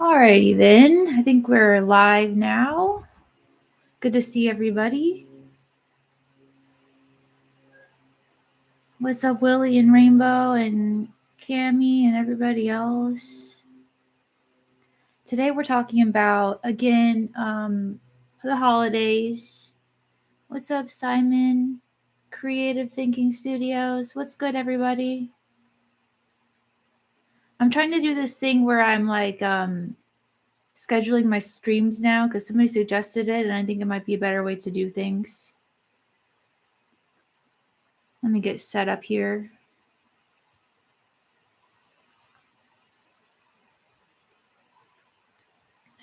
Alrighty then. I think we're live now. Good to see everybody. What's up, Willie and Rainbow and Cammy and everybody else? Today we're talking about, again, the holidays. What's up, Simon? Creative Thinking Studios. What's good, everybody? I'm trying to do this thing where I'm like scheduling my streams now because somebody suggested it, and I think it might be a better way to do things. Let me get set up here.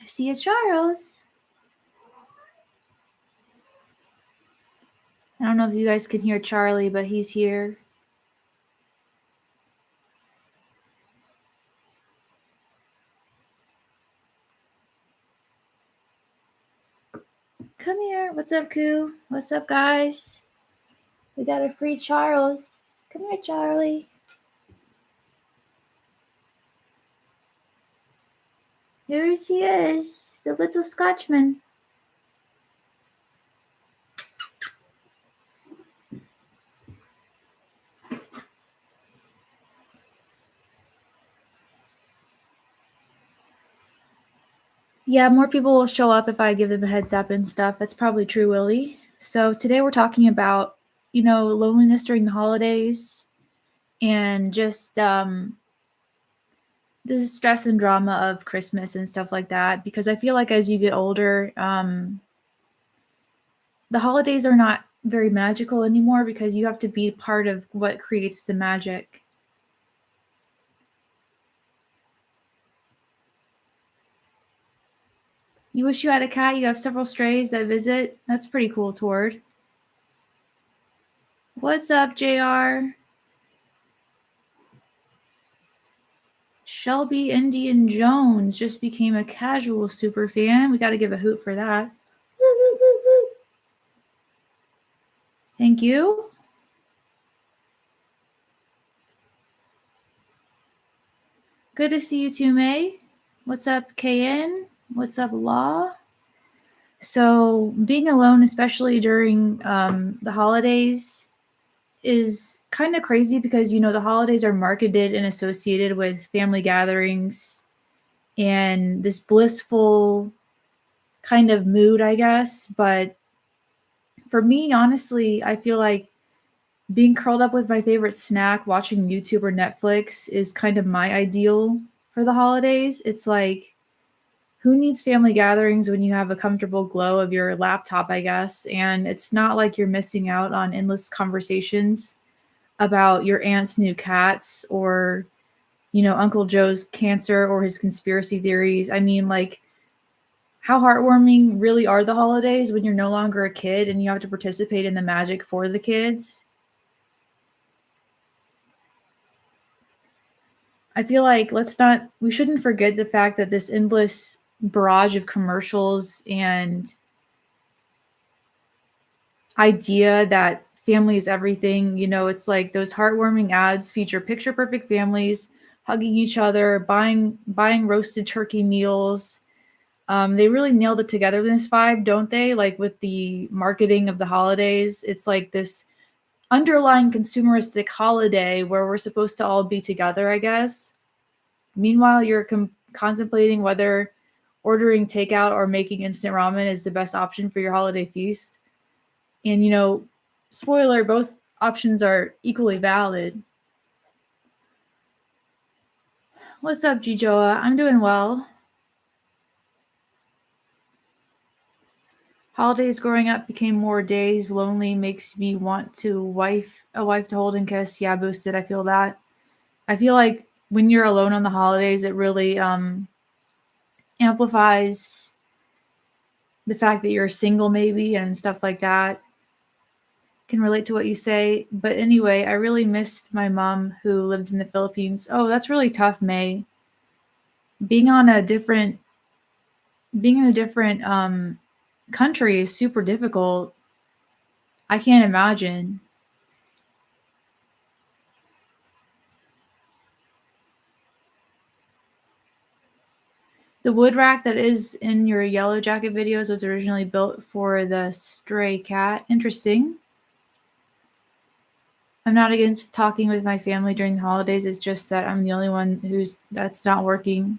I see a Charles. I don't know if you guys can hear Charlie, but he's here. Come here. What's up, Koo? What's up, guys? We got a free Charles. Come here, Charlie. Here he is, the little Scotchman. Yeah, more people will show up if I give them a heads up and stuff. That's probably true, Willie. So today we're talking about, loneliness during the holidays and just the stress and drama of Christmas and stuff like that. Because I feel like as you get older, the holidays are not very magical anymore because you have to be part of what creates the magic. You wish you had a cat. You have several strays that visit. That's pretty cool, Tord. What's up, JR? Shelby Indian Jones just became a casual super fan. We got to give a hoot for that. Thank you. Good to see you too, May. What's up, KN? What's up, Law? So being alone, especially during the holidays, is kind of crazy because, the holidays are marketed and associated with family gatherings and this blissful kind of mood, I guess. But for me, honestly, I feel like being curled up with my favorite snack, watching YouTube or Netflix is kind of my ideal for the holidays. It's like, who needs family gatherings when you have a comfortable glow of your laptop, I guess? And it's not like you're missing out on endless conversations about your aunt's new cats or, Uncle Joe's cancer or his conspiracy theories. I mean, like, how heartwarming really are the holidays when you're no longer a kid and you have to participate in the magic for the kids? I feel like we shouldn't forget the fact that this endless barrage of commercials and idea that family is everything, it's like those heartwarming ads feature picture perfect families hugging each other, buying roasted turkey meals. They really nail the togetherness vibe, don't they? Like with the marketing of the holidays, it's like this underlying consumeristic holiday where we're supposed to all be together, I guess. Meanwhile, you're contemplating whether ordering takeout or making instant ramen is the best option for your holiday feast. And, spoiler, both options are equally valid. What's up, Jijoa? I'm doing well. Holidays growing up became more days. Lonely makes me want a wife to hold and kiss. Yeah, boosted. I feel that. I feel like when you're alone on the holidays, it really amplifies the fact that you're single, maybe, and stuff like that. Can relate to what you say. But anyway, I really missed my mom who lived in the Philippines. Oh, that's really tough, May. Being in a different country is super difficult. I can't imagine. The wood rack that is in your Yellow Jacket videos was originally built for the stray cat. Interesting. I'm not against talking with my family during the holidays. It's just that I'm the only one that's not working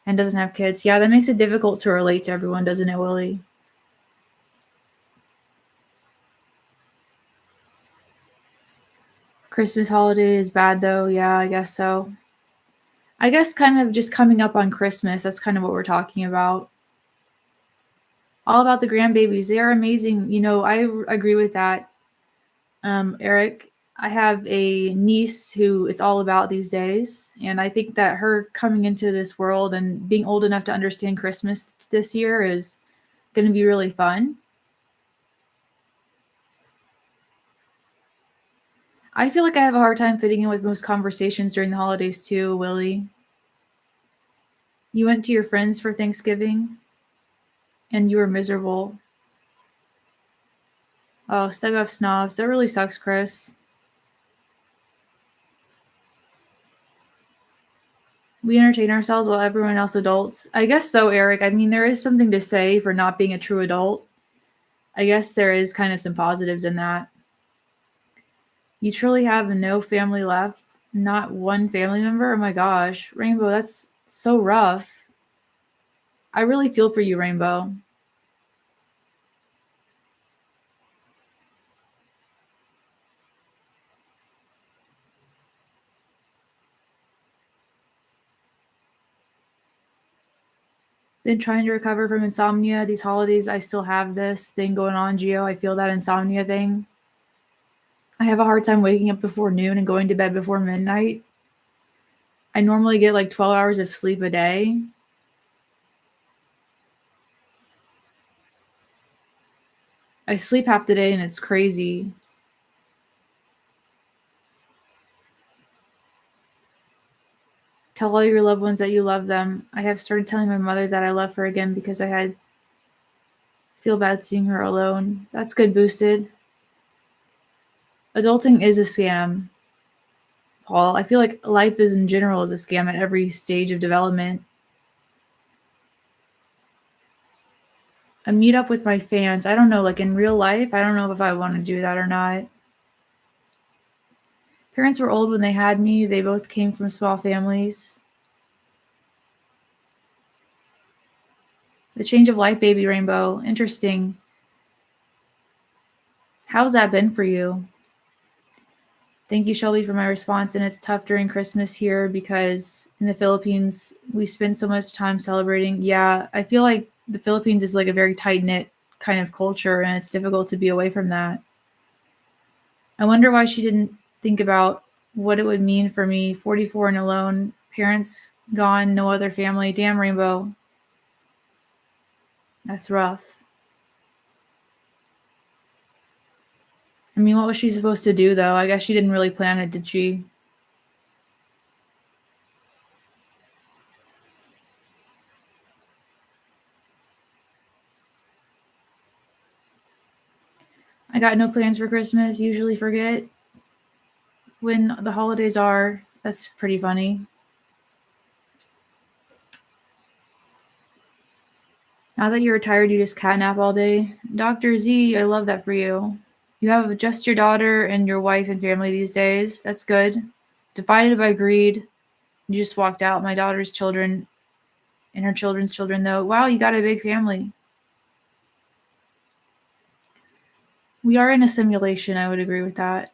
and doesn't have kids. Yeah, that makes it difficult to relate to everyone, doesn't it, Willie? Christmas holiday is bad though. Yeah, I guess so. I guess kind of just coming up on Christmas, that's kind of what we're talking about. All about the grandbabies. They are amazing. Agree with that. Eric, I have a niece who it's all about these days. And I think that her coming into this world and being old enough to understand Christmas this year is going to be really fun. I feel like I have a hard time fitting in with most conversations during the holidays too, Willie. You went to your friends for Thanksgiving and you were miserable. Oh, stuck up snobs. That really sucks, Chris. We entertain ourselves while everyone else adults. I guess so, Eric. I mean, there is something to say for not being a true adult. I guess there is kind of some positives in that. You truly have no family left? Not one family member? Oh my gosh. Rainbow, that's so rough. I really feel for you, Rainbow. Been trying to recover from insomnia. These holidays, I still have this thing going on, Gio. I feel that insomnia thing. I have a hard time waking up before noon and going to bed before midnight. I normally get like 12 hours of sleep a day. I sleep half the day and it's crazy. Tell all your loved ones that you love them. I have started telling my mother that I love her again because I had feel bad seeing her alone. That's good, Boosted. Adulting is a scam, Paul. I feel like life is in general is a scam at every stage of development. A meetup with my fans. I don't know, like in real life, I don't know if I want to do that or not. Parents were old when they had me. They both came from small families. The change of life, baby Rainbow. Interesting. How's that been for you? Thank you, Shelby, for my response. And it's tough during Christmas here because in the Philippines, we spend so much time celebrating. Yeah, I feel like the Philippines is like a very tight knit kind of culture, and it's difficult to be away from that. I wonder why she didn't think about what it would mean for me, 44 and alone, parents gone, no other family. Damn, Rainbow. That's rough. I mean, what was she supposed to do, though? I guess she didn't really plan it, did she? I got no plans for Christmas. Usually forget when the holidays are. That's pretty funny. Now that you're retired, you just catnap all day. Dr. Z, I love that for you. You have just your daughter and your wife and family these days. That's good. Divided by greed. You just walked out. My daughter's children and her children's children, though. Wow, you got a big family. We are in a simulation. I would agree with that.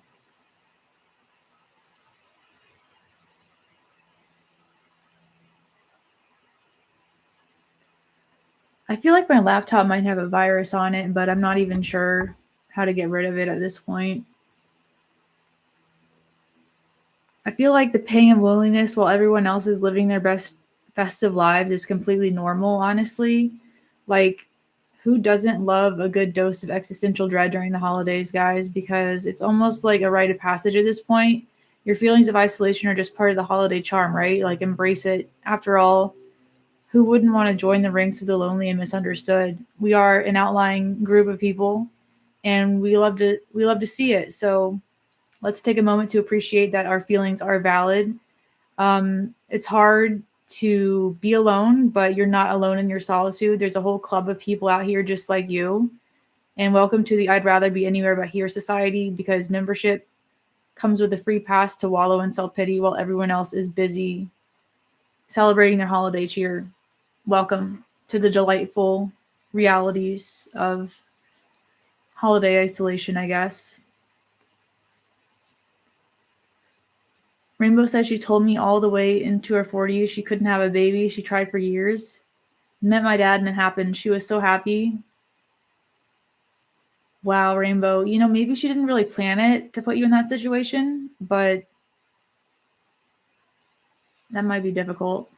I feel like my laptop might have a virus on it, but I'm not even sure how to get rid of it at this point. I feel like the pain of loneliness while everyone else is living their best festive lives is completely normal, honestly. Like, who doesn't love a good dose of existential dread during the holidays, guys? Because it's almost like a rite of passage at this point. Your feelings of isolation are just part of the holiday charm, right? Like, embrace it. After all, who wouldn't want to join the ranks of the lonely and misunderstood? We are an outlying group of people, and we love to see it. So let's take a moment to appreciate that our feelings are valid. It's hard to be alone, but you're not alone in your solitude. There's a whole club of people out here just like you. And welcome to the I'd rather be anywhere but here society, because membership comes with a free pass to wallow in self-pity while everyone else is busy celebrating their holiday cheer. Welcome to the delightful realities of holiday isolation, I guess. Rainbow said she told me all the way into her 40s she couldn't have a baby. She tried for years. Met my dad and it happened. She was so happy. Wow, Rainbow. You know, maybe she didn't really plan it to put you in that situation, but that might be difficult.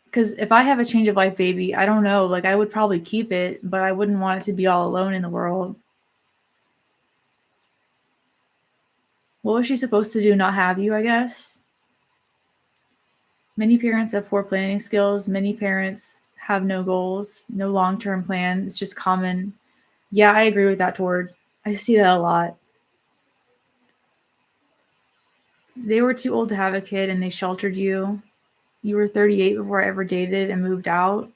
Because if I have a change of life baby, I don't know. Like, I would probably keep it, but I wouldn't want it to be all alone in the world. What was she supposed to do? Not have you, I guess? Many parents have poor planning skills. Many parents have no goals, no long-term plan. It's just common. Yeah, I agree with that, Tord. I see that a lot. They were too old to have a kid and they sheltered you. You were 38 before I ever dated and moved out.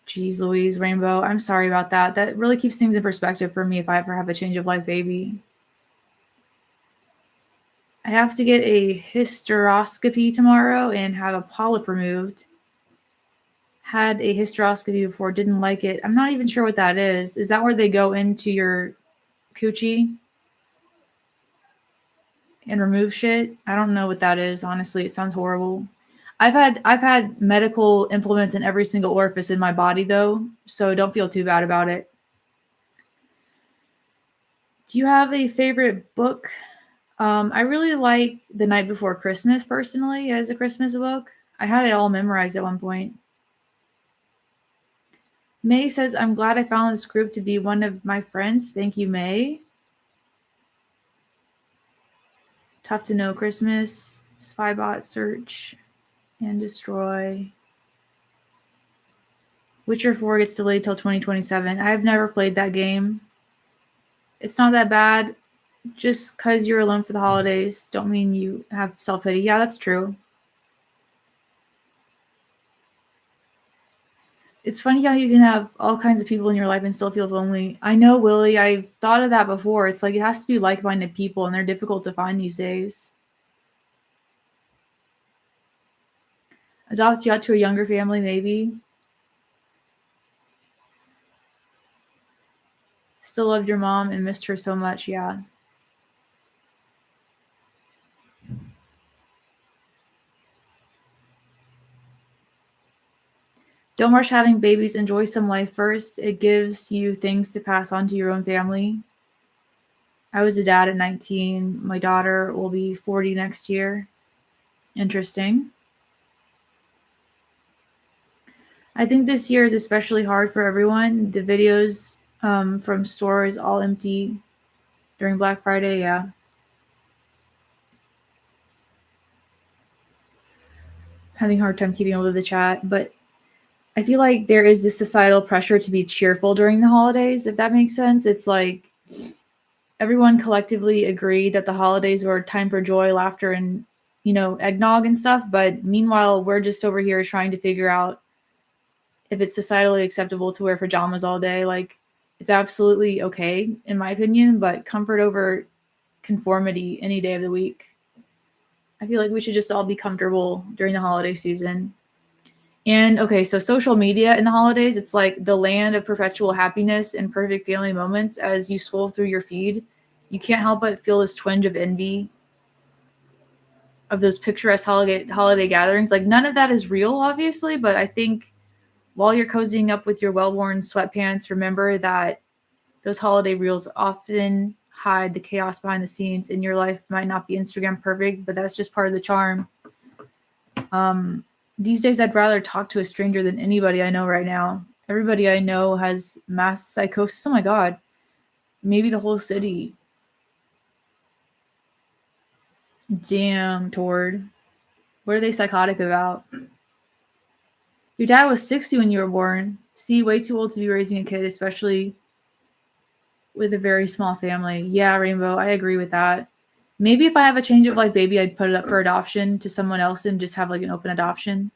Jeez Louise, Rainbow. I'm sorry about that. That really keeps things in perspective for me if I ever have a change of life baby. I have to get a hysteroscopy tomorrow and have a polyp removed. Had a hysteroscopy before, didn't like it. I'm not even sure what that is. Is that where they go into your coochie and remove shit? I don't know what that is, honestly. It sounds horrible. I've had medical implements in every single orifice in my body though, so don't feel too bad about it. Do you have a favorite book? I really like The Night Before Christmas personally as a Christmas book. I had it all memorized at one point. May says, I'm glad I found this group to be one of my friends. Thank you, May. Tough to Know Christmas, Spybot Search and Destroy. Witcher 4 gets delayed till 2027. I've never played that game. It's not that bad. Just because you're alone for the holidays don't mean you have self-pity. Yeah, that's true. It's funny how you can have all kinds of people in your life and still feel lonely. I know, Willie. I've thought of that before. It's like it has to be like-minded people, and they're difficult to find these days. Adopt you out to a younger family, maybe. Still loved your mom and missed her so much. Yeah. Don't rush having babies. Enjoy some life first. It gives you things to pass on to your own family. I was a dad at 19. My daughter will be 40 next year. Interesting. I think this year is especially hard for everyone. The videos from stores all empty during Black Friday. Yeah. Having a hard time keeping up with the chat, but I feel like there is this societal pressure to be cheerful during the holidays, if that makes sense. It's like everyone collectively agreed that the holidays were a time for joy, laughter, and, you know, eggnog and stuff. But meanwhile, we're just over here trying to figure out if it's societally acceptable to wear pajamas all day. Like, it's absolutely okay, in my opinion, but comfort over conformity any day of the week. I feel like we should just all be comfortable during the holiday season. And okay, so social media in the holidays, it's like the land of perpetual happiness and perfect family moments. As you scroll through your feed, you can't help but feel this twinge of envy of those picturesque holiday gatherings. Like, none of that is real, obviously, but I think while you're cozying up with your well-worn sweatpants, remember that those holiday reels often hide the chaos behind the scenes, and your life might not be Instagram perfect, but that's just part of the charm. These days, I'd rather talk to a stranger than anybody I know right now. Everybody I know has mass psychosis. Oh my God. Maybe the whole city. Damn, Tord. What are they psychotic about? Your dad was 60 when you were born. See, way too old to be raising a kid, especially with a very small family. Yeah, Rainbow, I agree with that. Maybe if I have a change of life baby, I'd put it up for adoption to someone else and just have like an open adoption.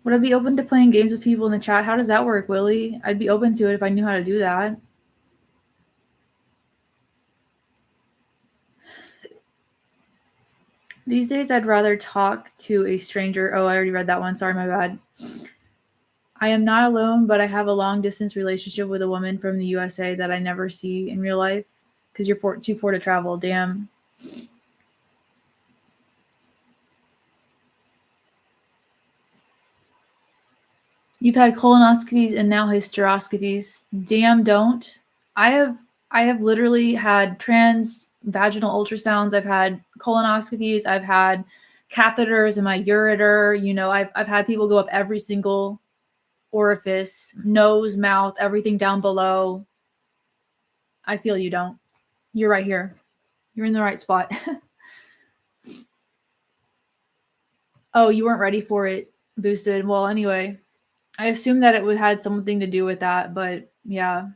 Would I be open to playing games with people in the chat? How does that work, Willie? I'd be open to it if I knew how to do that. These days, I'd rather talk to a stranger. Oh, I already read that one. Sorry, my bad. I am not alone, but I have a long-distance relationship with a woman from the USA that I never see in real life because you're too poor to travel. Damn. You've had colonoscopies and now hysteroscopies. Damn, don't. I have literally had vaginal ultrasounds. I've had colonoscopies. I've had catheters in my ureter. You know, I've had people go up every single orifice, nose, mouth, everything down below. I feel you don't. You're right here. You're in the right spot. Oh, you weren't ready for it, Boosted. Well, anyway, I assumed that it would had something to do with that, but yeah.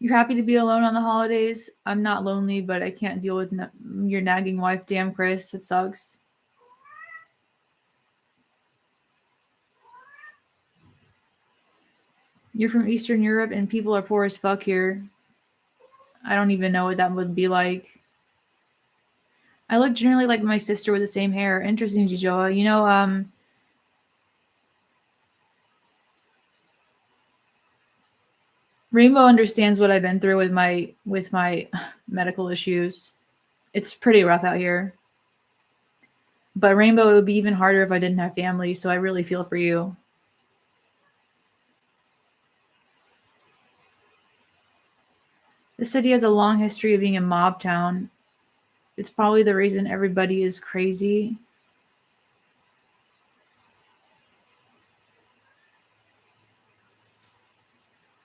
You're happy to be alone on the holidays? I'm not lonely, but I can't deal with your nagging wife. Damn, Chris, it sucks. You're from Eastern Europe and people are poor as fuck here. I don't even know what that would be like. I look generally like my sister with the same hair. Interesting, Jijoa. You know, Rainbow understands what I've been through with my medical issues. It's pretty rough out here. But Rainbow, it would be even harder if I didn't have family, so I really feel for you. The city has a long history of being a mob town. It's probably the reason everybody is crazy.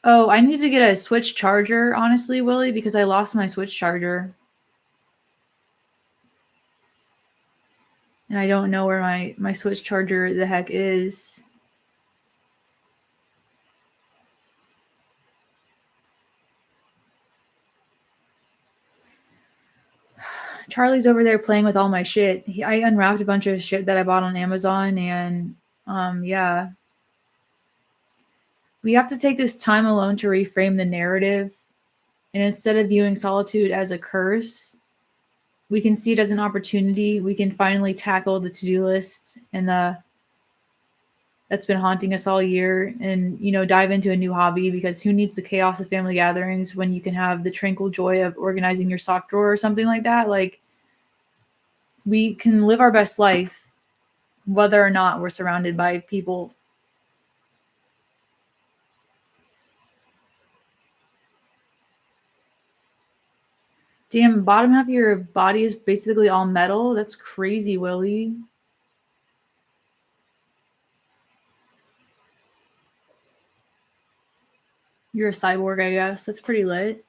Oh, I need to get a Switch charger, honestly, Willie, because I lost my Switch charger. And I don't know where my Switch charger the heck is. Charlie's over there playing with all my shit. I unwrapped a bunch of shit that I bought on Amazon, and yeah. We have to take this time alone to reframe the narrative. And instead of viewing solitude as a curse, we can see it as an opportunity. We can finally tackle the to-do list and that's been haunting us all year, and dive into a new hobby, because who needs the chaos of family gatherings when you can have the tranquil joy of organizing your sock drawer or something like that? Like, we can live our best life whether or not we're surrounded by people. Damn, bottom half of your body is basically all metal. That's crazy, Willie. You're a cyborg, I guess. That's pretty lit.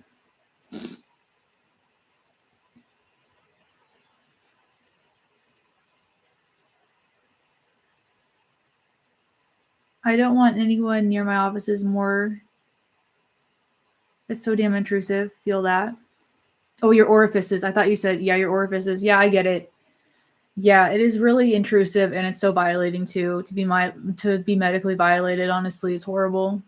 I don't want anyone near my offices more. It's so damn intrusive. Feel that. Oh, your orifices. I thought you said, yeah, your orifices. Yeah, I get it. Yeah, it is really intrusive, and it's so violating too. To be medically violated, honestly, it's horrible.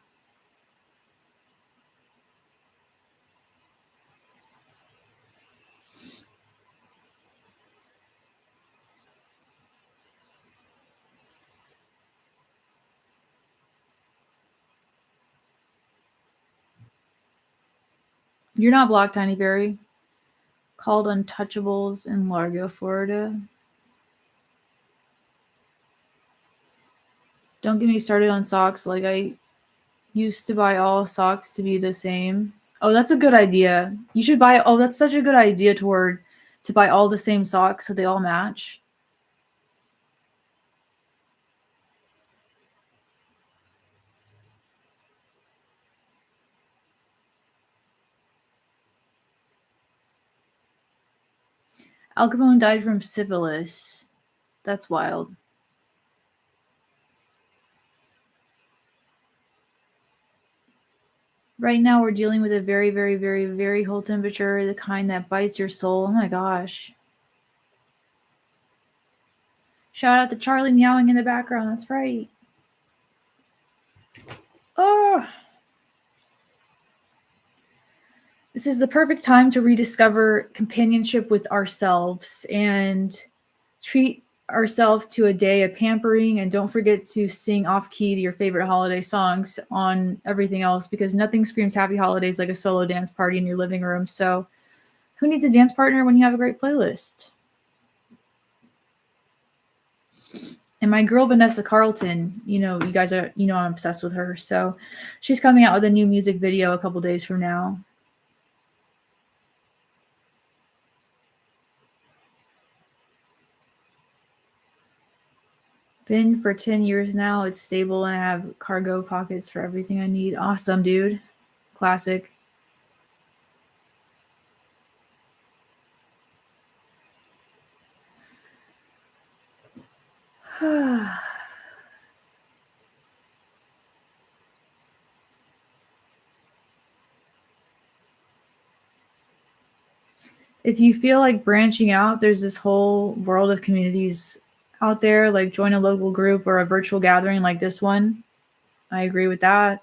You're not blocked, Tiny Berry. Called Untouchables in Largo, Florida. Don't get me started on socks. Like, I used to buy all socks to be the same. Oh, that's a good idea. You should buy. Oh, that's such a good idea, Toward, to buy all the same socks so they all match. Al Capone died from syphilis. That's wild. Right now, we're dealing with a very, very, very, very cold temperature, the kind that bites your soul. Oh my gosh. Shout out to Charlie meowing in the background. That's right. Oh. This is the perfect time to rediscover companionship with ourselves and treat ourselves to a day of pampering, and don't forget to sing off key to your favorite holiday songs on everything else, because nothing screams happy holidays like a solo dance party in your living room. So who needs a dance partner when you have a great playlist? And my girl Vanessa Carlton, you guys are, I'm obsessed with her. So she's coming out with a new music video a couple days from now. Been for 10 years now. It's stable and I have cargo pockets for everything I need. Awesome, dude. Classic. If you feel like branching out, there's this whole world of communities out there, like join a local group or a virtual gathering like this one. I agree with that.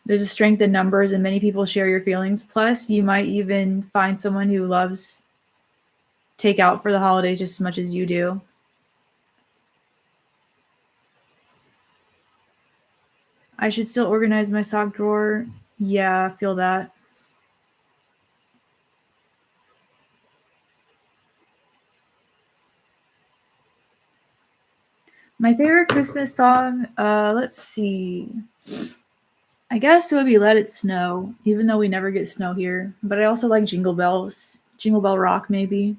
There's a strength in numbers and many people share your feelings. Plus, you might even find someone who loves takeout for the holidays just as much as you do. I should still organize my sock drawer. Yeah, I feel that. My favorite Christmas song, let's see. I guess it would be Let It Snow, even though we never get snow here. But I also like Jingle Bells. Jingle Bell Rock, maybe.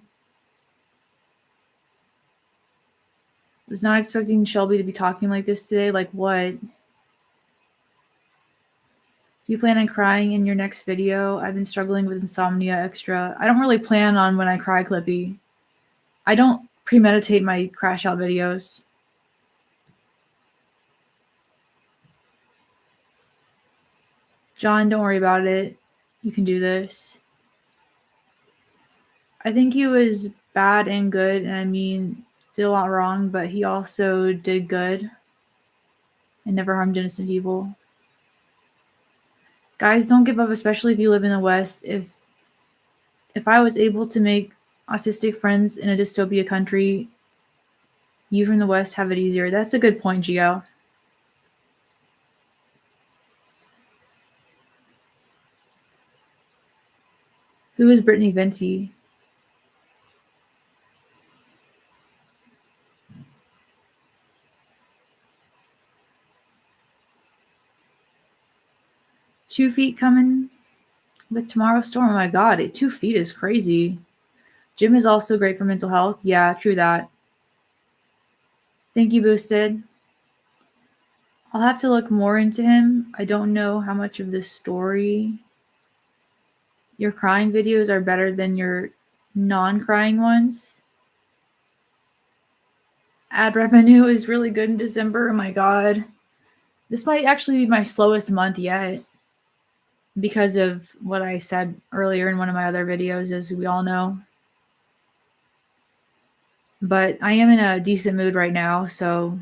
Was not expecting Shelby to be talking like this today. Like what? Do you plan on crying in your next video? I've been struggling with insomnia extra. I don't really plan on when I cry, Clippy. I don't premeditate my crash out videos. John, don't worry about it. You can do this. I think he was bad and good, and I mean, did a lot wrong, but he also did good and never harmed innocent people. Guys, don't give up, especially if you live in the West. If I was able to make autistic friends in a dystopia country, you from the West have it easier. That's a good point, Gio. Who is Brittany Venti? Two feet coming with tomorrow's storm. Oh my god, 2 feet is crazy. Gym is also great for mental health. Yeah, true that. Thank you, Boosted. I'll have to look more into him. I don't know how much of this story. Your crying videos are better than your non-crying ones. Ad revenue is really good in December. Oh my god. This might actually be my slowest month yet because of what I said earlier in one of my other videos, as we all know. But I am in a decent mood right now, so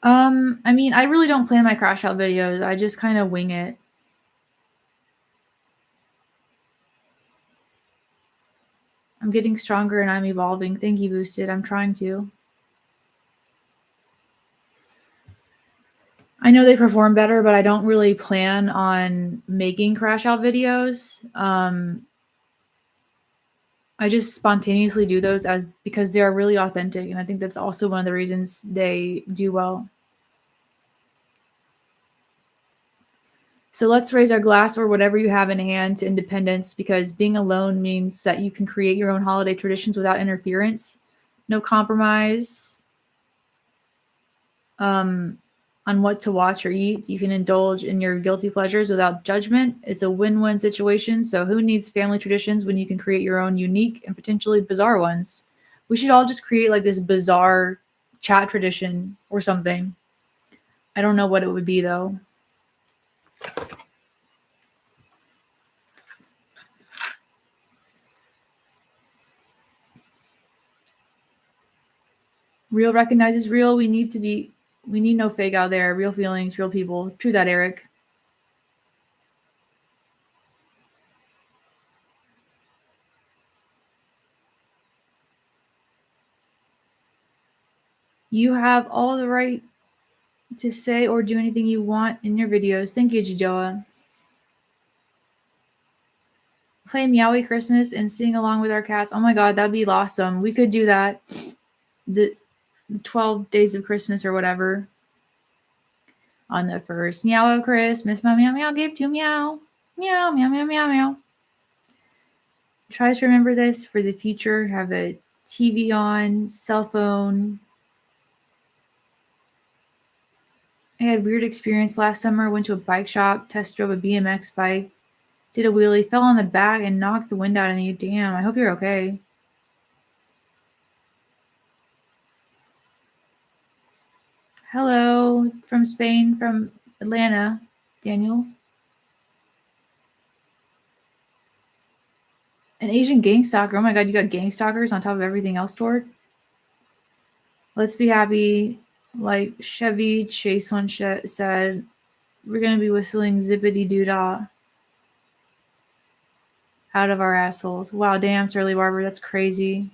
I mean, I really don't plan my crash out videos. I just kind of wing it. I'm getting stronger and I'm evolving. Thank you, Boosted. I'm trying to. I know they perform better, but I don't really plan on making crash out videos. I just spontaneously do those because they are really authentic, and I think that's also one of the reasons they do well. So let's raise our glass or whatever you have in hand to independence, because being alone means that you can create your own holiday traditions without interference, no compromise on what to watch or eat. You can indulge in your guilty pleasures without judgment. It's a win-win situation. So who needs family traditions when you can create your own unique and potentially bizarre ones? We should all just create like this bizarre chat tradition or something. I don't know what it would be though. Real recognizes real. We need no fake out there. Real feelings, real people. True that, Eric. You have all the right to say or do anything you want in your videos. Thank you, Jijoa. Play Meowie Christmas and sing along with our cats. Oh my god, that'd be awesome. We could do that. The 12 days of Christmas or whatever. On the first meow of Christmas, meow meow meow gave to meow. Meow meow meow meow meow. Try to remember this for the future. Have a TV on, cell phone. I had a weird experience last summer. Went to a bike shop, test drove a BMX bike, did a wheelie, fell on the back and knocked the wind out of me. Damn, I hope you're okay. Hello from Spain, from Atlanta, Daniel. An Asian gang stalker. Oh my god, you got gang stalkers on top of everything else, Tord. Let's be happy. Like Chevy Chase once said, we're going to be whistling zippity doo dah out of our assholes. Wow, damn, Surly Barber, that's crazy.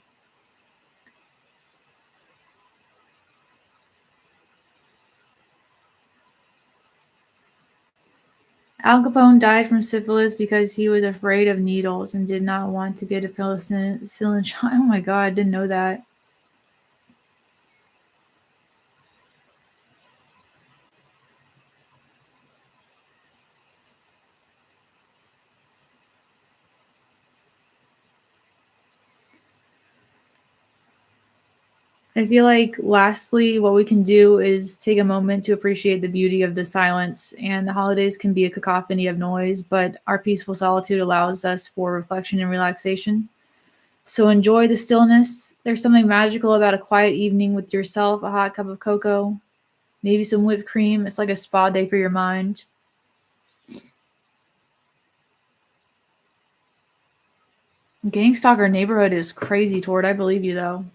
Al Capone died from syphilis because he was afraid of needles and did not want to get a penicillin shot. Oh my god, I didn't know that. I feel like, lastly, what we can do is take a moment to appreciate the beauty of the silence. And the holidays can be a cacophony of noise, but our peaceful solitude allows us for reflection and relaxation. So enjoy the stillness. There's something magical about a quiet evening with yourself, a hot cup of cocoa, maybe some whipped cream. It's like a spa day for your mind. Gangstalker neighborhood is crazy, Tord. I believe you, though.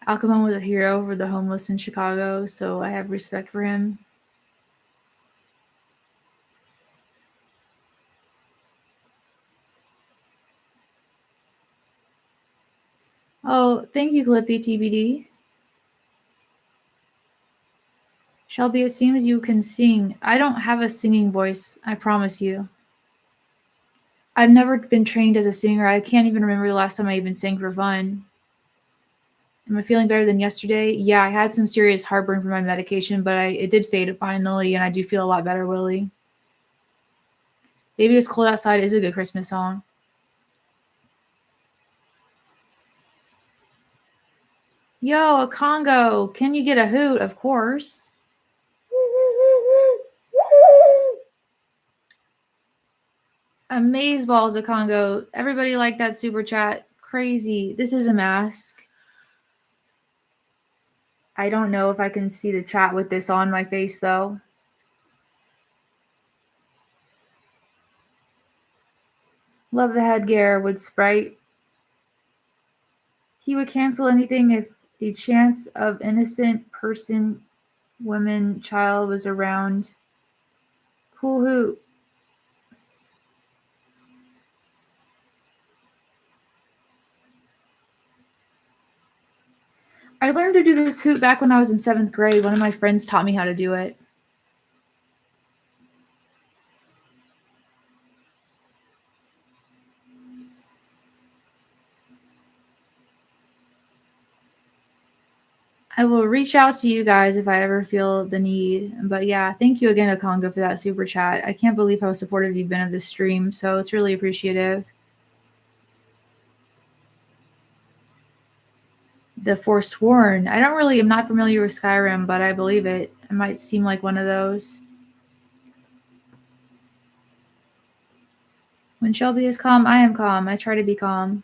Al Capone was a hero for the homeless in Chicago, so I have respect for him. Oh, thank you, Clippy TBD. Shelby, it seems you can sing. I don't have a singing voice, I promise you. I've never been trained as a singer. I can't even remember the last time I even sang for fun. Am I feeling better than yesterday? Yeah, I had some serious heartburn from my medication, but it did fade finally, and I do feel a lot better, Willie. Baby It's Cold Outside is a good Christmas song. Yo, a Congo. Can you get a hoot? Of course. Amazeballs a Congo. Everybody like that super chat. Crazy. This is a mask. I don't know if I can see the chat with this on my face, though. Love the headgear with Sprite. He would cancel anything if a chance of innocent person, woman, child was around. Cool hoot. I learned to do this hoot back when I was in 7th grade. One of my friends taught me how to do it. I will reach out to you guys if I ever feel the need. But yeah, thank you again, Akonga, for that super chat. I can't believe how supportive you've been of this stream, so it's really appreciative. The Forsworn. I'm not familiar with Skyrim, but I believe it. It might seem like one of those. When Shelby is calm, I am calm. I try to be calm.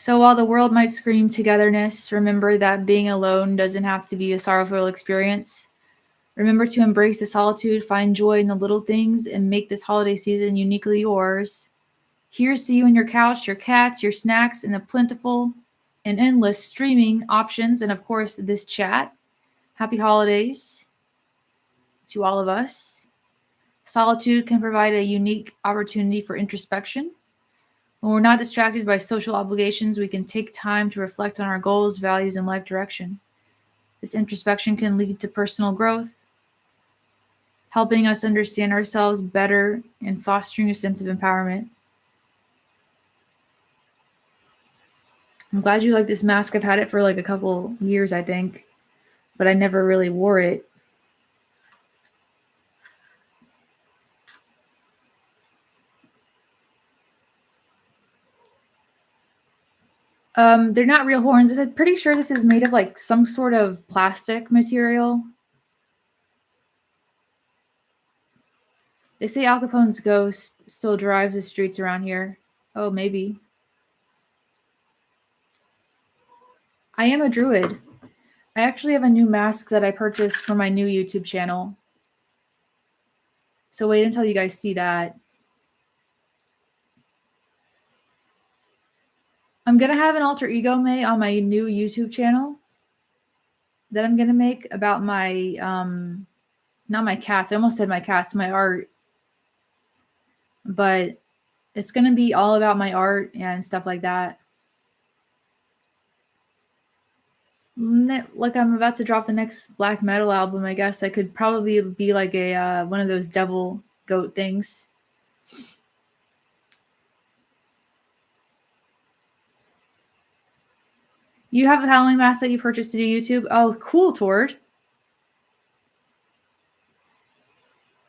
So while the world might scream togetherness, remember that being alone doesn't have to be a sorrowful experience. Remember to embrace the solitude, find joy in the little things, and make this holiday season uniquely yours. Here's to you and your couch, your cats, your snacks, and the plentiful and endless streaming options, and of course, this chat. Happy holidays to all of us. Solitude can provide a unique opportunity for introspection. When we're not distracted by social obligations, we can take time to reflect on our goals, values, and life direction. This introspection can lead to personal growth, helping us understand ourselves better and fostering a sense of empowerment. I'm glad you like this mask. I've had it for like a couple years, I think, but I never really wore it. They're not real horns. I'm pretty sure this is made of like some sort of plastic material. They say Al Capone's ghost still drives the streets around here. Oh, maybe. I am a druid. I actually have a new mask that I purchased for my new YouTube channel. So wait until you guys see that. I'm going to have an alter ego May on my new YouTube channel that I'm going to make about my, not my cats. I almost said my cats, my art. But it's going to be all about my art and stuff like that. Like I'm about to drop the next black metal album, I guess I could probably be like a one of those devil goat things. You have a Halloween mask that you purchased to do YouTube? Oh, cool, Tord.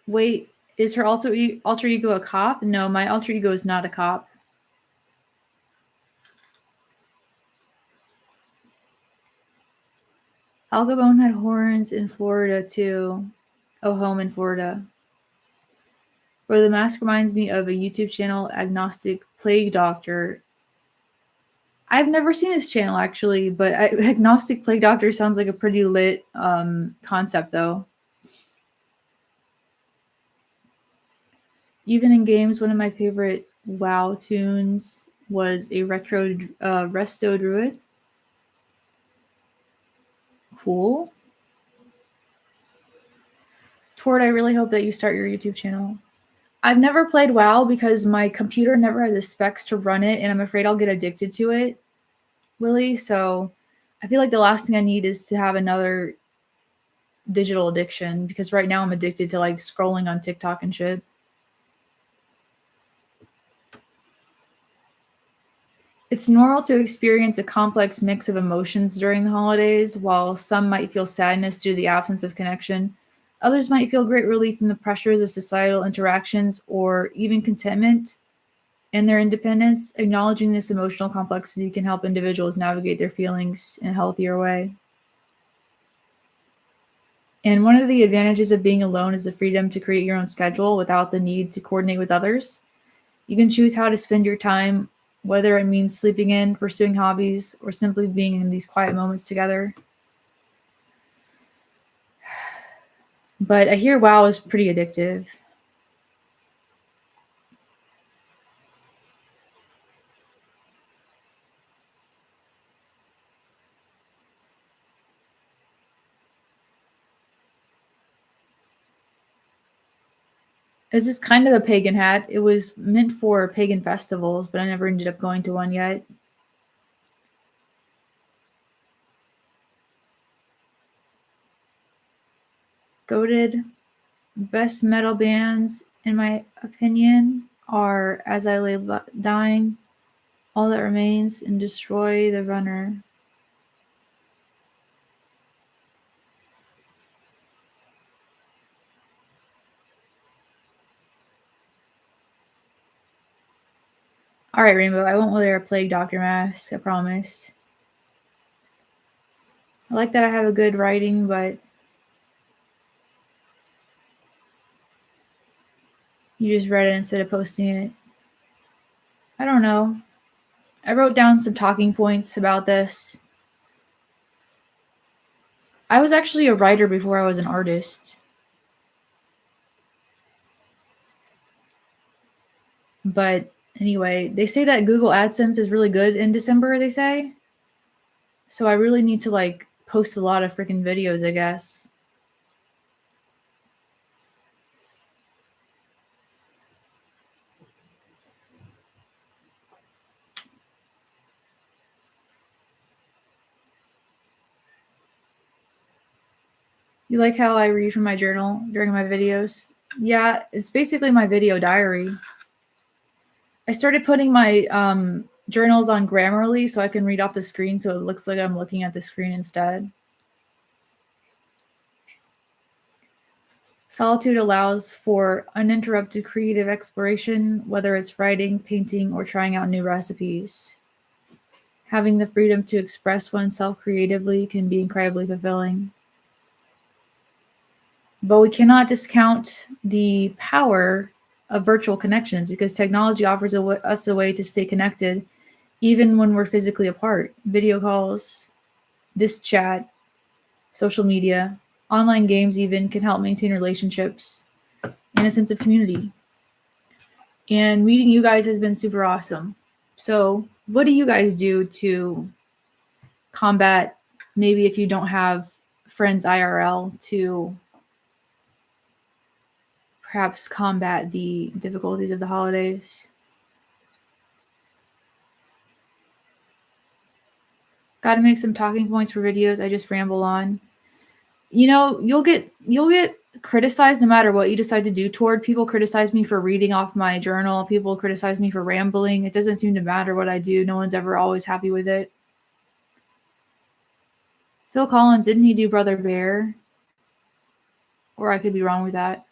Wait, is her alter ego a cop? No, my alter ego is not a cop. Al Capone had horns in Florida too. Oh, home in Florida. Where the mask reminds me of a YouTube channel, Agnostic Plague Doctor. I've never seen this channel actually, but Agnostic Plague Doctor sounds like a pretty lit concept though. Even in games, one of my favorite WoW tunes was a retro Resto Druid. Cool. Tord, I really hope that you start your YouTube channel. I've never played WoW because my computer never had the specs to run it, and I'm afraid I'll get addicted to it, Willie. So I feel like the last thing I need is to have another digital addiction because right now I'm addicted to like scrolling on TikTok and shit. It's normal to experience a complex mix of emotions during the holidays. While some might feel sadness due to the absence of connection, others might feel great relief from the pressures of societal interactions or even contentment in their independence. Acknowledging this emotional complexity can help individuals navigate their feelings in a healthier way. And one of the advantages of being alone is the freedom to create your own schedule without the need to coordinate with others. You can choose how to spend your time, whether it means sleeping in, pursuing hobbies, or simply being in these quiet moments together. But I hear WoW is pretty addictive. This is kind of a pagan hat. It was meant for pagan festivals, but I never ended up going to one yet. Goated best metal bands, in my opinion, are As I Lay Dying, All That Remains, and Destroy the Runner. All right, Rainbow, I won't wear a Plague Doctor mask, I promise. I like that I have a good writing, but you just read it instead of posting it. I don't know. I wrote down some talking points about this. I was actually a writer before I was an artist. But anyway, they say that Google AdSense is really good in December, they say. So I really need to like post a lot of freaking videos, I guess. You like how I read from my journal during my videos? Yeah, it's basically my video diary. I started putting my journals on Grammarly so I can read off the screen so it looks like I'm looking at the screen instead. Solitude allows for uninterrupted creative exploration, whether it's writing, painting, or trying out new recipes. Having the freedom to express oneself creatively can be incredibly fulfilling. But we cannot discount the power of virtual connections because technology offers us a way to stay connected even when we're physically apart. Video calls, this chat, social media, online games even can help maintain relationships and a sense of community. And meeting you guys has been super awesome. So, what do you guys do to combat maybe if you don't have friends IRL to perhaps combat the difficulties of the holidays? Got to make some talking points for videos. I just ramble on. You know, you'll get criticized no matter what you decide to do toward. People criticize me for reading off my journal. People criticize me for rambling. It doesn't seem to matter what I do. No one's ever always happy with it. Phil Collins, didn't he do Brother Bear? Or I could be wrong with that.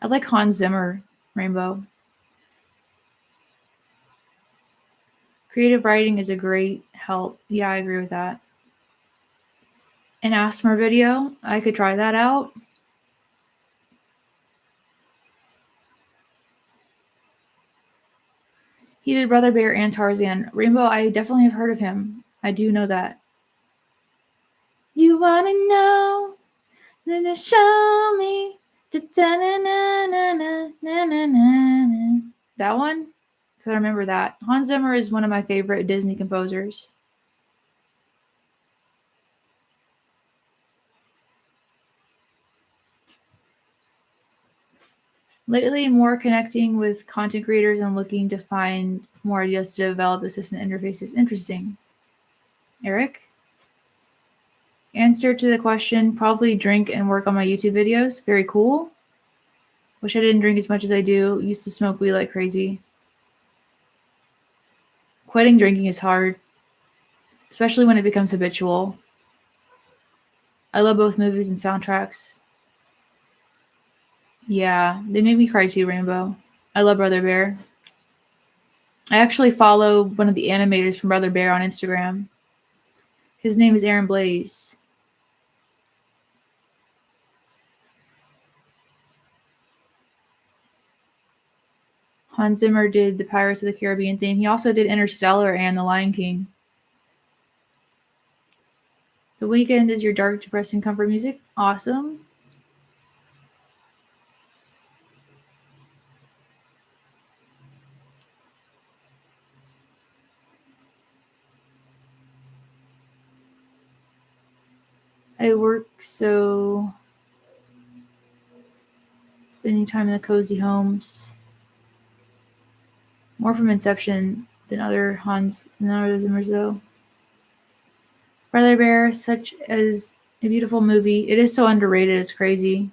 I like Hans Zimmer, Rainbow. Creative writing is a great help. Yeah, I agree with that. An asthma video, I could try that out. He did Brother Bear and Tarzan. Rainbow, I definitely have heard of him. I do know that. You wanna know? Then show me. That one? Because I remember that. Hans Zimmer is one of my favorite Disney composers. Lately, more connecting with content creators and looking to find more ideas to develop assistant interfaces. Interesting. Eric? Answer to the question, probably drink and work on my YouTube videos. Very cool. Wish I didn't drink as much as I do. Used to smoke weed like crazy. Quitting drinking is hard, especially when it becomes habitual. I love both movies and soundtracks. Yeah, they made me cry too, Rainbow. I love Brother Bear. I actually follow one of the animators from Brother Bear on Instagram. His name is Aaron Blaze. Hans Zimmer did the Pirates of the Caribbean theme. He also did Interstellar and The Lion King. The Weeknd is your dark, depressing comfort music. Awesome. I work so spending time in the cozy homes. More from Inception than other Zimmers though. Brother Bear, such as a beautiful movie. It is so underrated, it's crazy.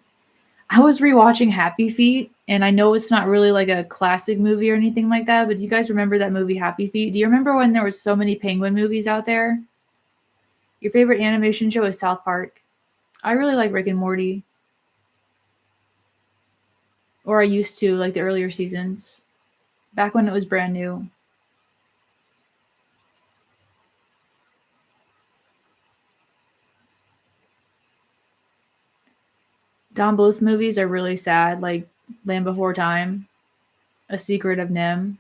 I was rewatching Happy Feet, and I know it's not really like a classic movie or anything like that, but do you guys remember that movie Happy Feet? Do you remember when there were so many penguin movies out there? Your favorite animation show is South Park. I really like Rick and Morty. Or I used to, like the earlier seasons. Back when it was brand new. Don Bluth movies are really sad. Like Land Before Time, A Secret of NIMH.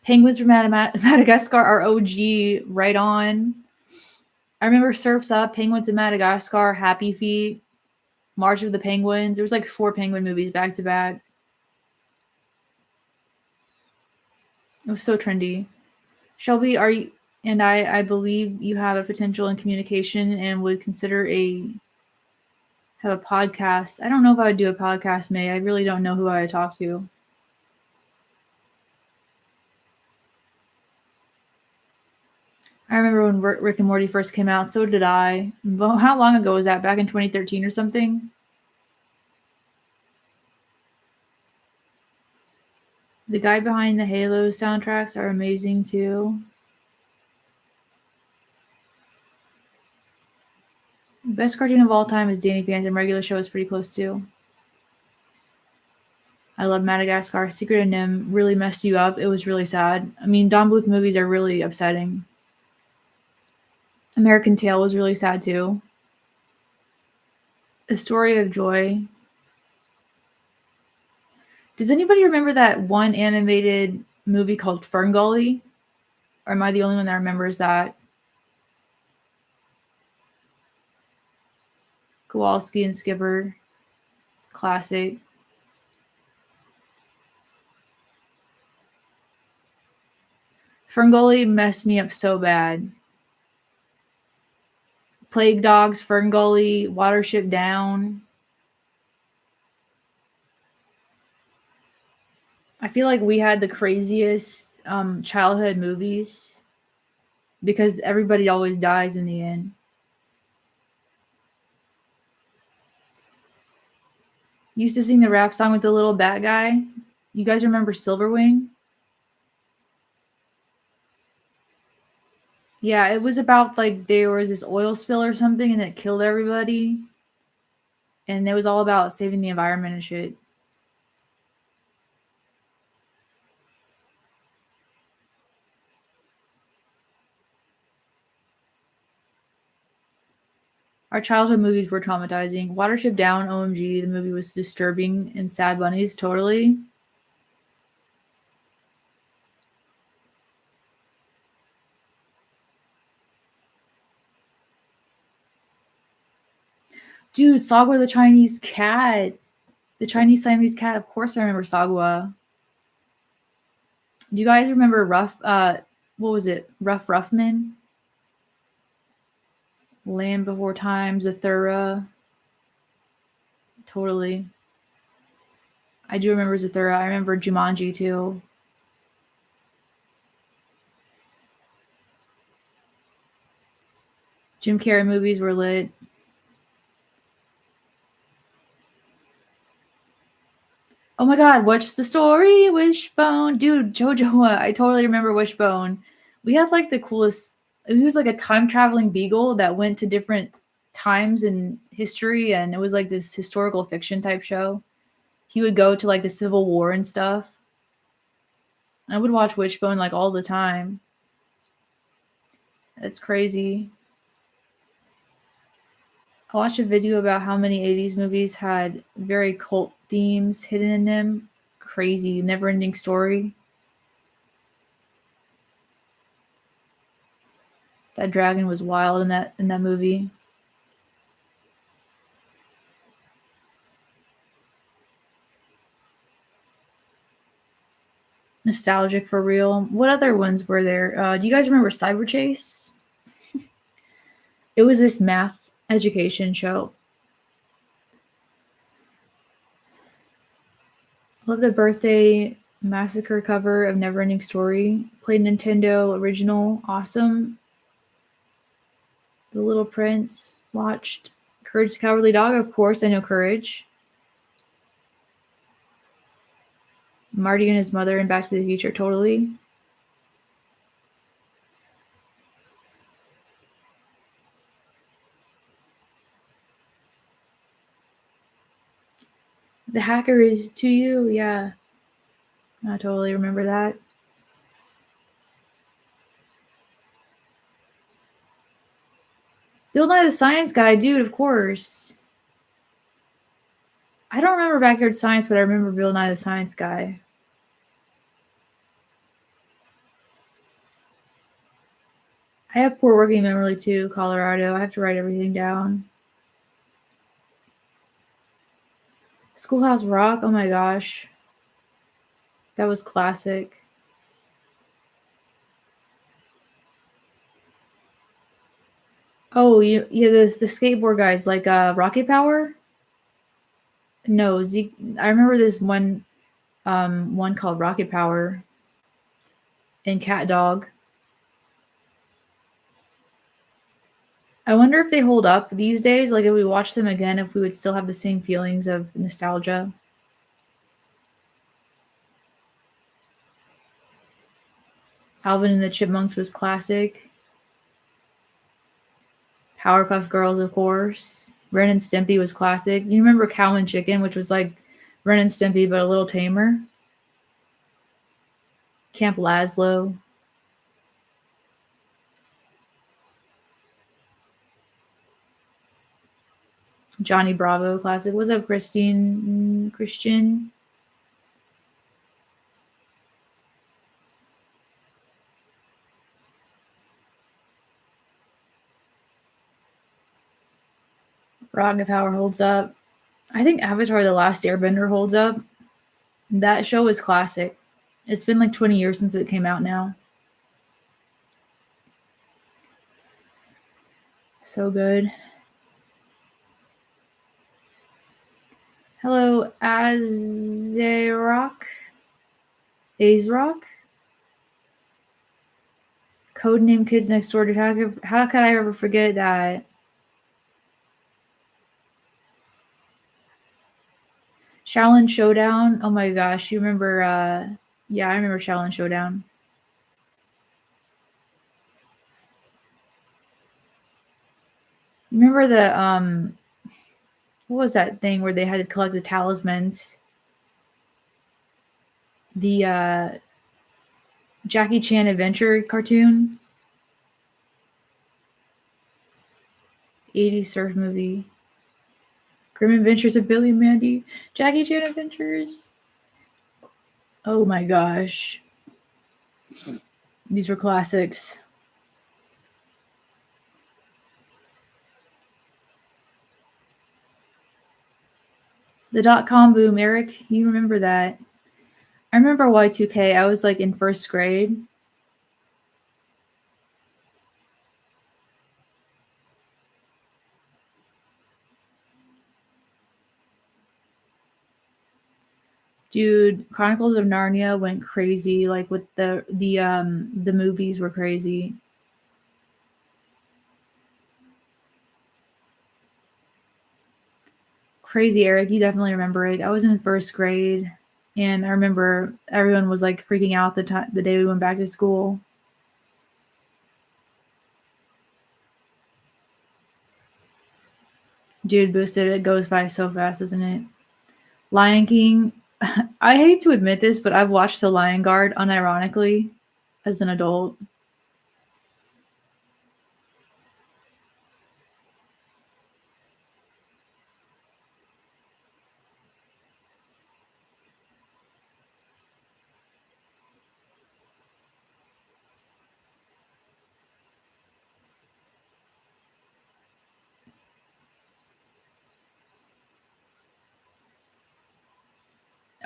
Penguins from Madagascar are OG, right on. I remember Surf's Up, Penguins of Madagascar, Happy Feet, March of the Penguins. There was like 4 penguin movies back to back. It was so trendy. Shelby, are you and I believe you have a potential in communication and would consider have a podcast. I don't know if I would do a podcast, May. I really don't know who I would talk to. I remember when Rick and Morty first came out. So did I. How long ago was that? Back in 2013 or something? The guy behind the Halo soundtracks are amazing too. Best cartoon of all time is Danny Phantom. Regular show is pretty close too. I love Madagascar. Secret of NIMH really messed you up. It was really sad. I mean, Don Bluth movies are really upsetting. American Tail was really sad too. A Story of Joy. Does anybody remember that one animated movie called Ferngully? Or am I the only one that remembers that? Kowalski and Skipper. Classic. Ferngully messed me up so bad. Plague Dogs, Ferngully, Watership Down. I feel like we had the craziest childhood movies because everybody always dies in the end. Used to sing the rap song with the little bat guy. You guys remember Silverwing? Yeah, it was about like there was this oil spill or something and it killed everybody. And it was all about saving the environment and shit. Our childhood movies were traumatizing. Watership Down, OMG, the movie was disturbing, and Sad Bunnies, totally. Dude, Sagwa the Chinese cat. The Chinese Siamese cat. Of course I remember Sagwa. Do you guys remember what was it? Ruffman? Land Before Time, Zathura. Totally. I do remember Zathura. I remember Jumanji too. Jim Carrey movies were lit. Oh my god, what's the story? Wishbone. Dude, Jojo, I totally remember Wishbone. We had like the coolest. He was like a time traveling beagle that went to different times in history, and it was like this historical fiction type show. He would go to like the Civil War and stuff. I would watch Wishbone like all the time. That's crazy. I watched a video about how many 80s movies had very cult themes hidden in them. Crazy, never ending story. That dragon was wild in that movie. Nostalgic for real. What other ones were there? Do you guys remember Cyber Chase? It was this math education show. Love the Birthday Massacre cover of Neverending Story. Played Nintendo original. Awesome. The Little Prince. Watched Courage the Cowardly Dog. Of course, I know Courage. Marty and his mother in Back to the Future. Totally. The Hacker Is to You. Yeah. I totally remember that. Bill Nye the Science Guy, dude, of course. I don't remember Backyard Science, but I remember Bill Nye the Science Guy. I have poor working memory too, Colorado. I have to write everything down. Schoolhouse Rock, oh my gosh. That was classic. Oh, yeah, the skateboard guys, like Rocket Power? No, I remember this one called Rocket Power and Cat Dog. I wonder if they hold up these days. Like if we watch them again, if we would still have the same feelings of nostalgia. Alvin and the Chipmunks was classic. Powerpuff Girls, of course. Ren and Stimpy was classic. You remember Cow and Chicken, which was like Ren and Stimpy, but a little tamer? Camp Lazlo. Johnny Bravo classic. What's up, Christian? Rocket Power holds up. I think Avatar The Last Airbender holds up. That show is classic. It's been like 20 years since it came out now. So good. Hello, Azrock. Codename Kids Next Door. Dude, how could I ever forget that? Shaolin Showdown. Oh my gosh, you remember? Yeah, I remember Shaolin Showdown. Remember the what was that thing where they had to collect the talismans? The Jackie Chan adventure cartoon. 80s surf movie. Grim Adventures of Billy and Mandy. Jackie Chan Adventures. Oh my gosh. These were classics. The dot-com boom, Eric, you remember that. I remember Y2K. I was like in first grade. Dude, Chronicles of Narnia went crazy. Like with the movies were crazy. Crazy, Eric. You definitely remember it. I was in first grade, and I remember everyone was like freaking out the day we went back to school. Dude, Boosted, it goes by so fast, isn't it? Lion King. I hate to admit this, but I've watched The Lion Guard unironically as an adult.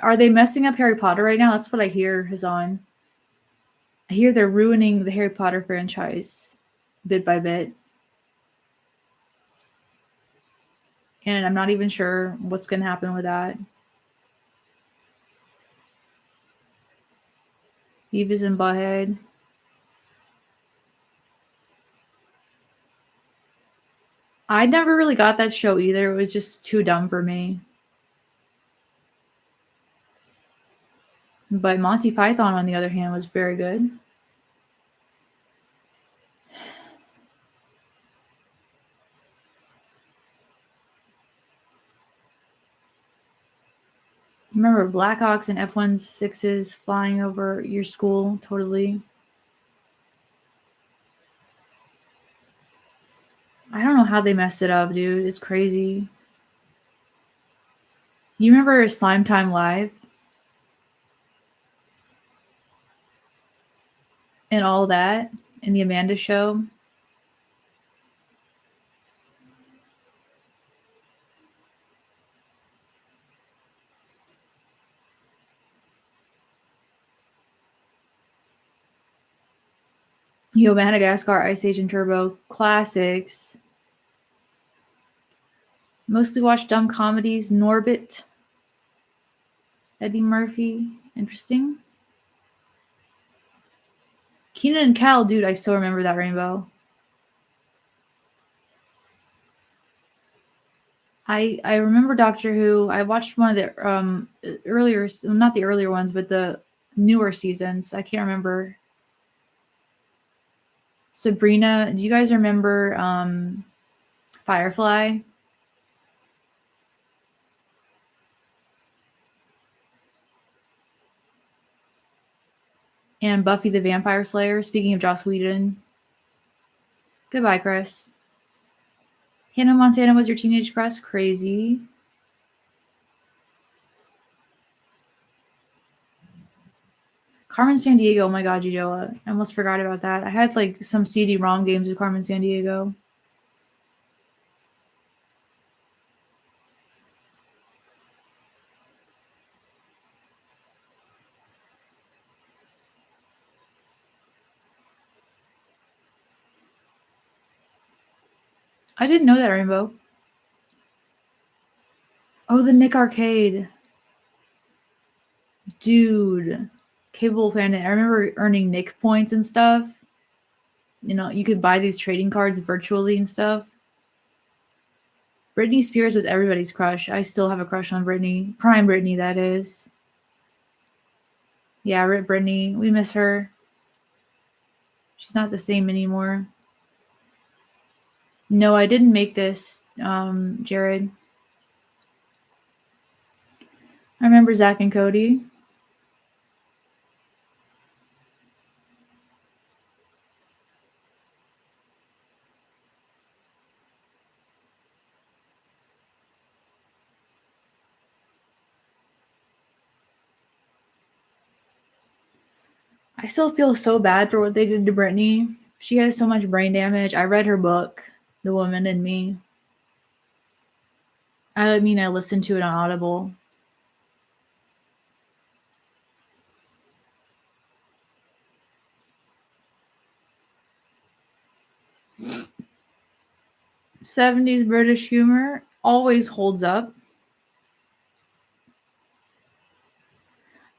Are they messing up Harry Potter right now? That's what I hear is on. I hear they're ruining the Harry Potter franchise bit by bit. And I'm not even sure what's going to happen with that. Beavis and Butthead. I never really got that show either. It was just too dumb for me. But Monty Python, on the other hand, was very good. Remember Blackhawks and F-16s flying over your school? Totally. I don't know how they messed it up, dude. It's crazy. You remember Slime Time Live and all that in the Amanda Show? Yo, Madagascar, Ice Age, and Turbo classics. Mostly watch dumb comedies. Norbit, Eddie Murphy. Interesting. Keenan and Kel, dude, I still remember that Rainbow. I remember Doctor Who. I watched one of the earlier, not the earlier ones, but the newer seasons. I can't remember. Sabrina. Do you guys remember Firefly? And Buffy the Vampire Slayer. Speaking of Joss Whedon. Goodbye, Chris. Hannah Montana was your teenage crush? Crazy. Carmen Sandiego. Oh my god, Judoa. I almost forgot about that. I had like some CD-ROM games with Carmen Sandiego. I didn't know that, Rainbow. Oh, the Nick Arcade. Dude. Cable Planet. I remember earning Nick points and stuff. You know, you could buy these trading cards virtually and stuff. Britney Spears was everybody's crush. I still have a crush on Britney. Prime Britney, that is. Yeah, Rip Britney. We miss her. She's not the same anymore. No, I didn't make this, Jared. I remember Zach and Cody. I still feel so bad for what they did to Britney. She has so much brain damage. I read her book, The Woman in Me. I mean, I listened to it on Audible. '70s British humor always holds up.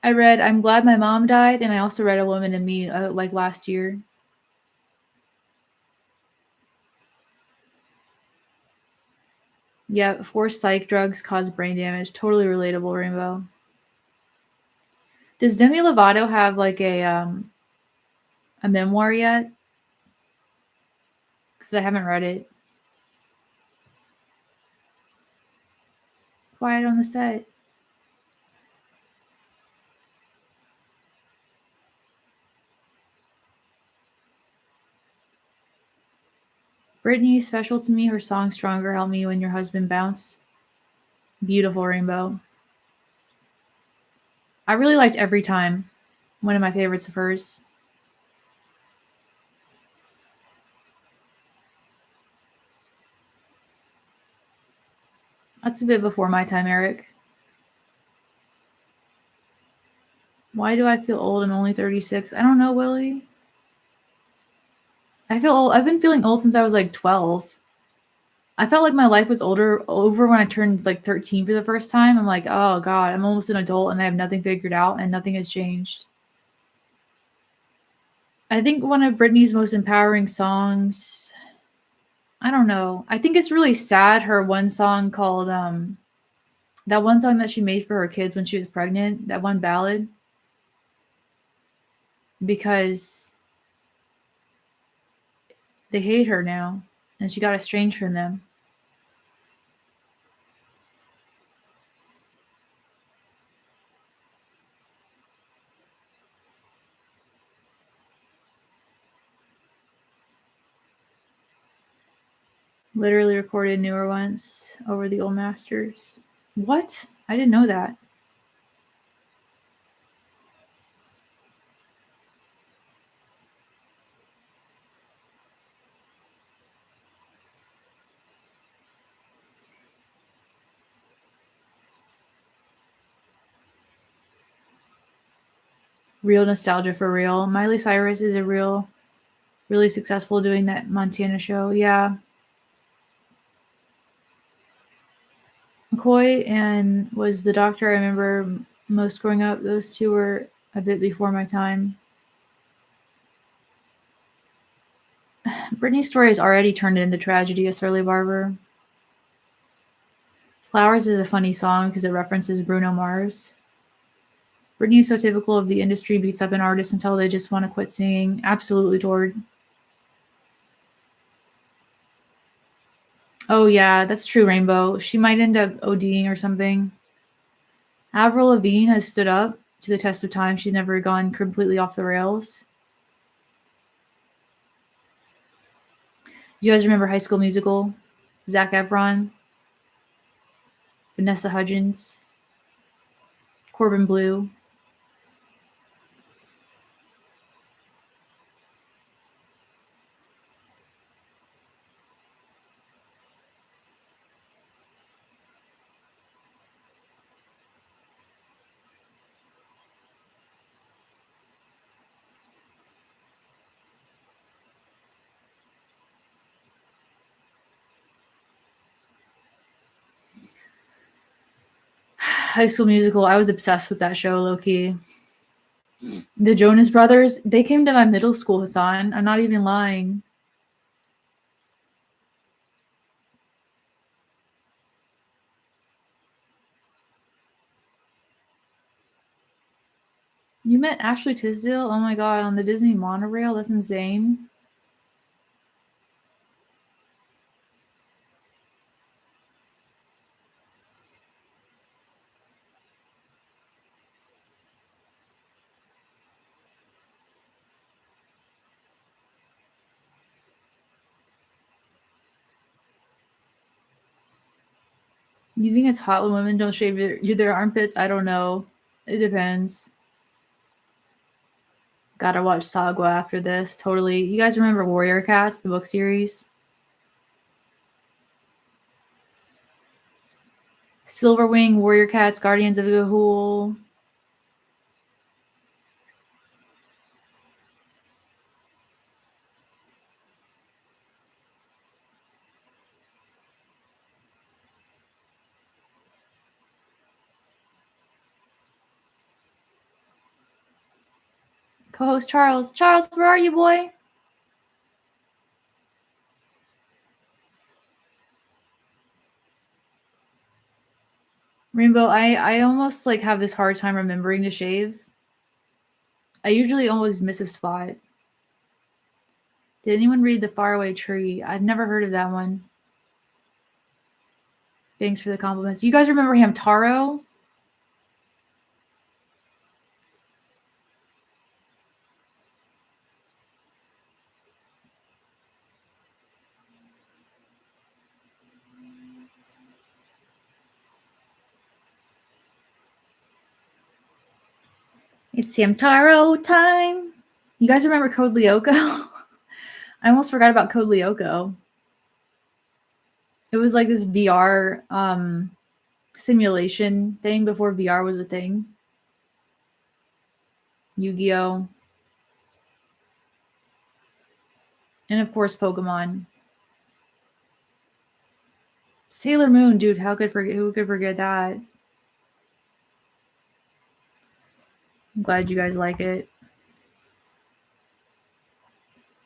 I read I'm Glad My Mom Died, and I also read A Woman in Me like last year. Yeah, forced psych drugs cause brain damage. Totally relatable, Rainbow. Does Demi Lovato have like a memoir yet? Because I haven't read it. Quiet on the Set. Britney, special to me. Her song "Stronger" helped me when your husband bounced. Beautiful, Rainbow. I really liked Every Time. One of my favorites of hers. That's a bit before my time, Eric. Why do I feel old? I'm only 36. I don't know, Willie. I feel old. I've been feeling old since I was like 12. I felt like my life was over when I turned like 13 for the first time. I'm like, oh God, I'm almost an adult and I have nothing figured out and nothing has changed. I think one of Britney's most empowering songs, I don't know. I think it's really sad her one song called that one song that she made for her kids when she was pregnant, that one ballad, because they hate her now and she got estranged from them. Literally recorded newer ones over the old masters. What? I didn't know that. Real nostalgia for real. Miley Cyrus is really successful doing that Montana show. Yeah. McCoy and was the doctor I remember most growing up. Those two were a bit before my time. Britney's story has already turned into tragedy, a surly barber. Flowers is a funny song because it references Bruno Mars. Britney is so typical of the industry, beats up an artist until they just want to quit singing. Absolutely, Tord. Oh yeah, that's true, Rainbow. She might end up ODing or something. Avril Lavigne has stood up to the test of time. She's never gone completely off the rails. Do you guys remember High School Musical? Zac Efron, Vanessa Hudgens, Corbin Bleu. High School Musical. I was obsessed with that show, low-key. The Jonas Brothers, they came to my middle school, Hassan. I'm not even lying. You met Ashley Tisdale? Oh my god, on the Disney monorail? That's insane. You think it's hot when women don't shave their armpits? I don't know. It depends. Gotta watch Sagwa after this. Totally. You guys remember Warrior Cats, the book series? Silverwing, Warrior Cats, Guardians of Ga'Hoole. Co-host Charles. Charles, where are you, boy? Rainbow, I almost like have this hard time remembering to shave. I usually always miss a spot. Did anyone read The Faraway Tree? I've never heard of that one. Thanks for the compliments. You guys remember Hamtaro? It's Hamtaro time. You guys remember Code Lyoko? I almost forgot about Code Lyoko. It was like this VR simulation thing before VR was a thing. Yu-Gi-Oh! And of course Pokemon. Sailor Moon, dude, who could forget that? I'm glad you guys like it.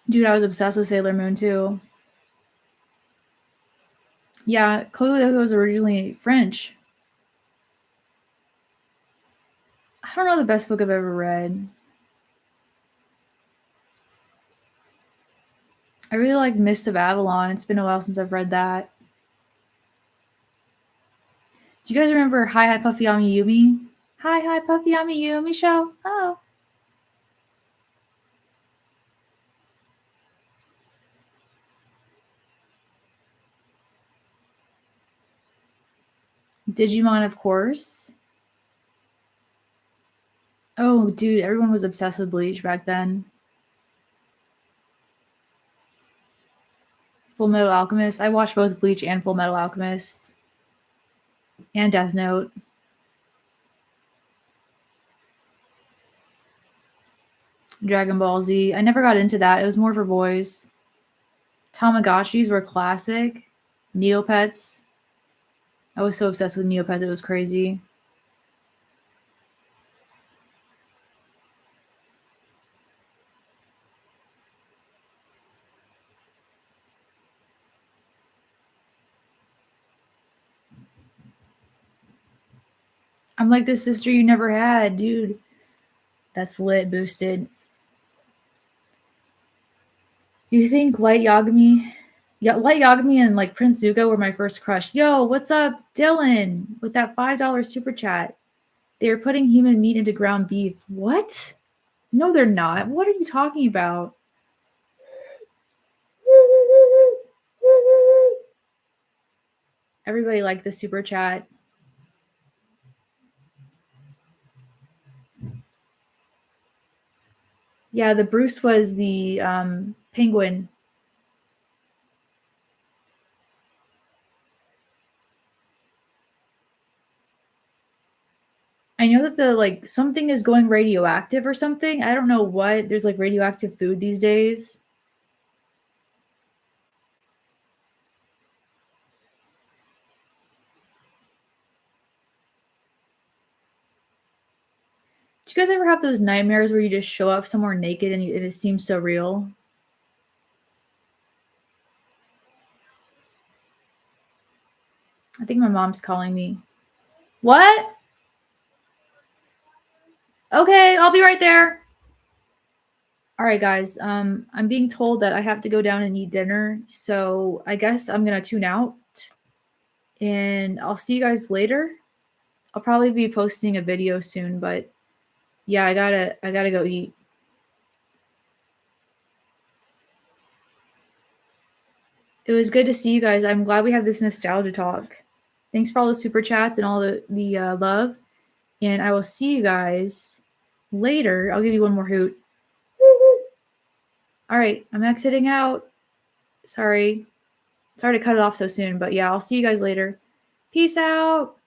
Dude, I was obsessed with Sailor Moon too. Yeah, Code Lyoko was originally French. I don't know the best book I've ever read. I really like Mist of Avalon. It's been a while since I've read that. Do you guys remember Hi Hi Puffy Ami Yumi? Hi Hi Puffy Ami Yumi show? Oh. Digimon, of course. Oh, dude, everyone was obsessed with Bleach back then. Full Metal Alchemist. I watched both Bleach and Full Metal Alchemist. And Death Note. Dragon Ball Z. I never got into that. It was more for boys. Tamagotchis were classic. Neopets. I was so obsessed with Neopets, it was crazy. I'm like the sister you never had, dude. That's lit, boosted. You think Light Yagami? Yeah, Light Yagami and like Prince Zuko were my first crush. Yo, what's up, Dylan? With that $5 super chat. They're putting human meat into ground beef. What? No, they're not. What are you talking about? Everybody liked the super chat. Yeah, the Bruce was the penguin. I know that the like something is going radioactive or something. I don't know what. There's like radioactive food these days. Do you guys ever have those nightmares where you just show up somewhere naked and it seems so real? I think my mom's calling me. What? Okay, I'll be right there. All right, guys. I'm being told that I have to go down and eat dinner, so I guess I'm gonna tune out, and I'll see you guys later. I'll probably be posting a video soon, but yeah, I gotta go eat. It was good to see you guys. I'm glad we have this nostalgia talk. Thanks for all the super chats and all the love, and I will see you guys later. I'll give you one more hoot. All right, I'm exiting out. Sorry to cut it off so soon, but yeah, I'll see you guys later. Peace out.